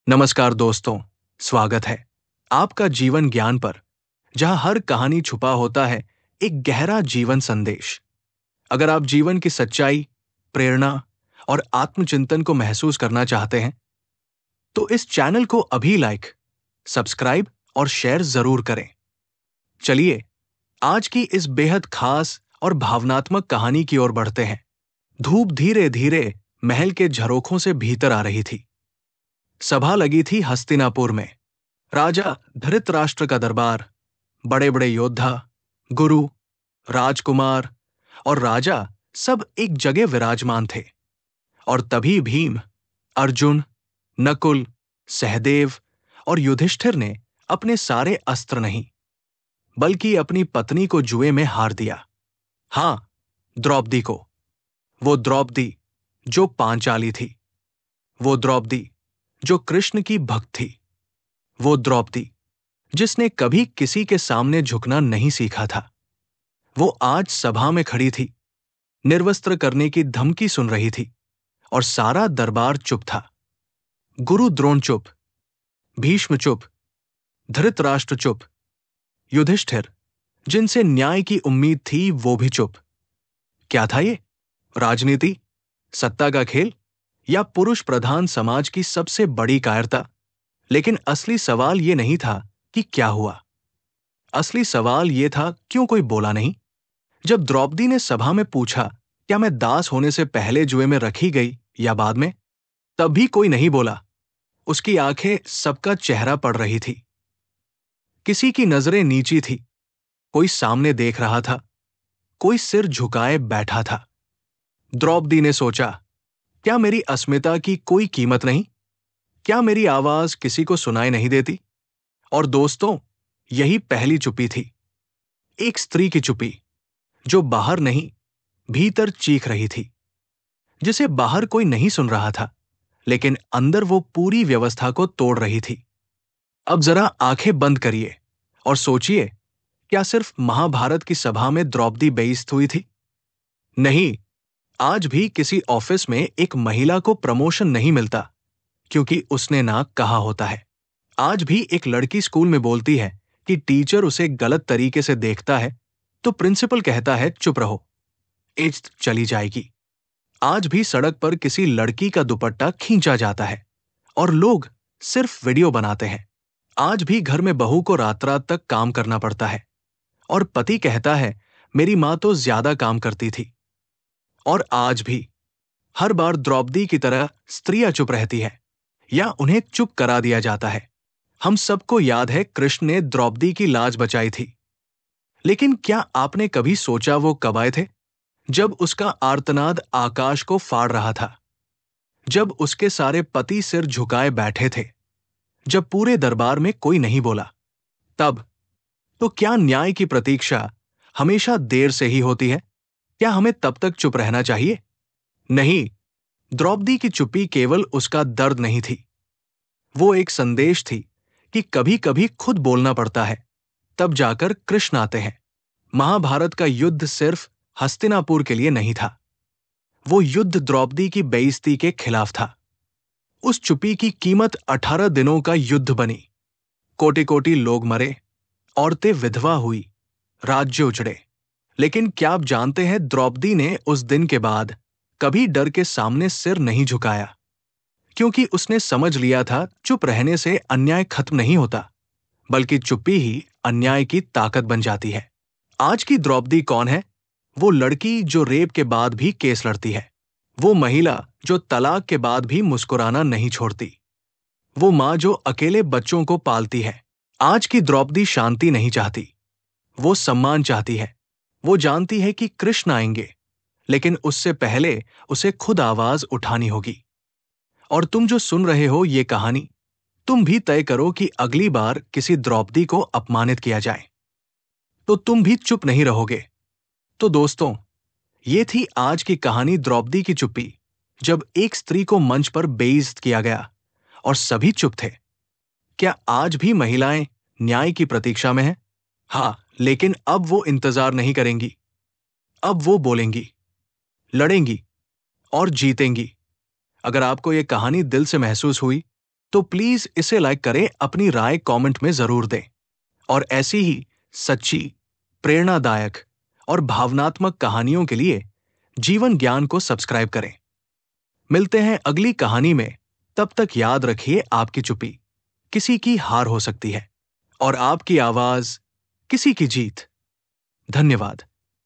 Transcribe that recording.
नमस्कार दोस्तों, स्वागत है आपका जीवन ज्ञान पर, जहां हर कहानी छुपा होता है एक गहरा जीवन संदेश। अगर आप जीवन की सच्चाई, प्रेरणा और आत्मचिंतन को महसूस करना चाहते हैं, तो इस चैनल को अभी लाइक, सब्सक्राइब और शेयर जरूर करें। चलिए, आज की इस बेहद खास और भावनात्मक कहानी की ओर बढ़ते हैं। धूप धीरे धीरे महल के झरोखों से भीतर आ रही थी। सभा लगी थी हस्तिनापुर में। राजा धृतराष्ट्र का दरबार, बड़े बड़े योद्धा, गुरु, राजकुमार और राजा सब एक जगह विराजमान थे। और तभी भीम, अर्जुन, नकुल, सहदेव और युधिष्ठिर ने अपने सारे अस्त्र नहीं, बल्कि अपनी पत्नी को जुए में हार दिया। हां, द्रौपदी को। वो द्रौपदी जो पांचाली थी, वो द्रौपदी जो कृष्ण की भक्त थी, वो द्रौपदी जिसने कभी किसी के सामने झुकना नहीं सीखा था। वो आज सभा में खड़ी थी, निर्वस्त्र करने की धमकी सुन रही थी, और सारा दरबार चुप था। गुरु द्रोण चुप, भीष्म चुप, धृतराष्ट्र चुप, युधिष्ठिर जिनसे न्याय की उम्मीद थी वो भी चुप। क्या था ये? राजनीति, सत्ता का खेल, या पुरुष प्रधान समाज की सबसे बड़ी कायरता? लेकिन असली सवाल ये नहीं था कि क्या हुआ। असली सवाल ये था, क्यों कोई बोला नहीं? जब द्रौपदी ने सभा में पूछा, क्या मैं दास होने से पहले जुए में रखी गई या बाद में, तब भी कोई नहीं बोला। उसकी आंखें सबका चेहरा पढ़ रही थी। किसी की नजरें नीची थी, कोई सामने देख रहा था, कोई सिर झुकाए बैठा था। द्रौपदी ने सोचा, क्या मेरी अस्मिता की कोई कीमत नहीं? क्या मेरी आवाज किसी को सुनाई नहीं देती? और दोस्तों, यही पहली चुप्पी थी। एक स्त्री की चुप्पी, जो बाहर नहीं, भीतर चीख रही थी, जिसे बाहर कोई नहीं सुन रहा था, लेकिन अंदर वो पूरी व्यवस्था को तोड़ रही थी। अब जरा आंखें बंद करिए और सोचिए, क्या सिर्फ महाभारत की सभा में द्रौपदी बेइज्जत हुई थी? नहीं, आज भी किसी ऑफिस में एक महिला को प्रमोशन नहीं मिलता क्योंकि उसने ना कहा होता है। आज भी एक लड़की स्कूल में बोलती है कि टीचर उसे गलत तरीके से देखता है, तो प्रिंसिपल कहता है चुप रहो, इज्जत चली जाएगी। आज भी सड़क पर किसी लड़की का दुपट्टा खींचा जाता है और लोग सिर्फ वीडियो बनाते हैं। आज भी घर में बहू को रात रात तक काम करना पड़ता है और पति कहता है, मेरी मां तो ज्यादा काम करती थी। और आज भी हर बार द्रौपदी की तरह स्त्रियां चुप रहती है या उन्हें चुप करा दिया जाता है। हम सबको याद है, कृष्ण ने द्रौपदी की लाज बचाई थी। लेकिन क्या आपने कभी सोचा वो कब आए थे? जब उसका आर्तनाद आकाश को फाड़ रहा था, जब उसके सारे पति सिर झुकाए बैठे थे, जब पूरे दरबार में कोई नहीं बोला, तब। तो क्या न्याय की प्रतीक्षा हमेशा देर से ही होती है? क्या हमें तब तक चुप रहना चाहिए? नहीं, द्रौपदी की चुप्पी केवल उसका दर्द नहीं थी, वो एक संदेश थी कि कभी कभी खुद बोलना पड़ता है, तब जाकर कृष्ण आते हैं। महाभारत का युद्ध सिर्फ हस्तिनापुर के लिए नहीं था, वो युद्ध द्रौपदी की बेइज्जती के खिलाफ था। उस चुप्पी की कीमत 18 दिनों का युद्ध बनी। कोटि कोटि लोग मरे, औरतें विधवा हुई, राज्य उजड़े। लेकिन क्या आप जानते हैं, द्रौपदी ने उस दिन के बाद कभी डर के सामने सिर नहीं झुकाया, क्योंकि उसने समझ लिया था, चुप रहने से अन्याय खत्म नहीं होता, बल्कि चुप्पी ही अन्याय की ताकत बन जाती है। आज की द्रौपदी कौन है? वो लड़की जो रेप के बाद भी केस लड़ती है, वो महिला जो तलाक के बाद भी मुस्कुराना नहीं छोड़ती, वो माँ जो अकेले बच्चों को पालती है। आज की द्रौपदी शांति नहीं चाहती, वो सम्मान चाहती है। वो जानती है कि कृष्ण आएंगे, लेकिन उससे पहले उसे खुद आवाज उठानी होगी। और तुम जो सुन रहे हो ये कहानी, तुम भी तय करो कि अगली बार किसी द्रौपदी को अपमानित किया जाए तो तुम भी चुप नहीं रहोगे। तो दोस्तों, ये थी आज की कहानी, द्रौपदी की चुप्पी, जब एक स्त्री को मंच पर बेइज्जत किया गया और सभी चुप थे। क्या आज भी महिलाएं न्याय की प्रतीक्षा में हैं? हाँ, लेकिन अब वो इंतजार नहीं करेंगी। अब वो बोलेंगी, लड़ेंगी और जीतेंगी। अगर आपको ये कहानी दिल से महसूस हुई, तो प्लीज इसे लाइक करें, अपनी राय कमेंट में जरूर दें और ऐसी ही सच्ची, प्रेरणादायक और भावनात्मक कहानियों के लिए जीवन ज्ञान को सब्सक्राइब करें। मिलते हैं अगली कहानी में। तब तक याद रखिए, आपकी चुप्पी किसी की हार हो सकती है और आपकी आवाज किसी की जीत। धन्यवाद।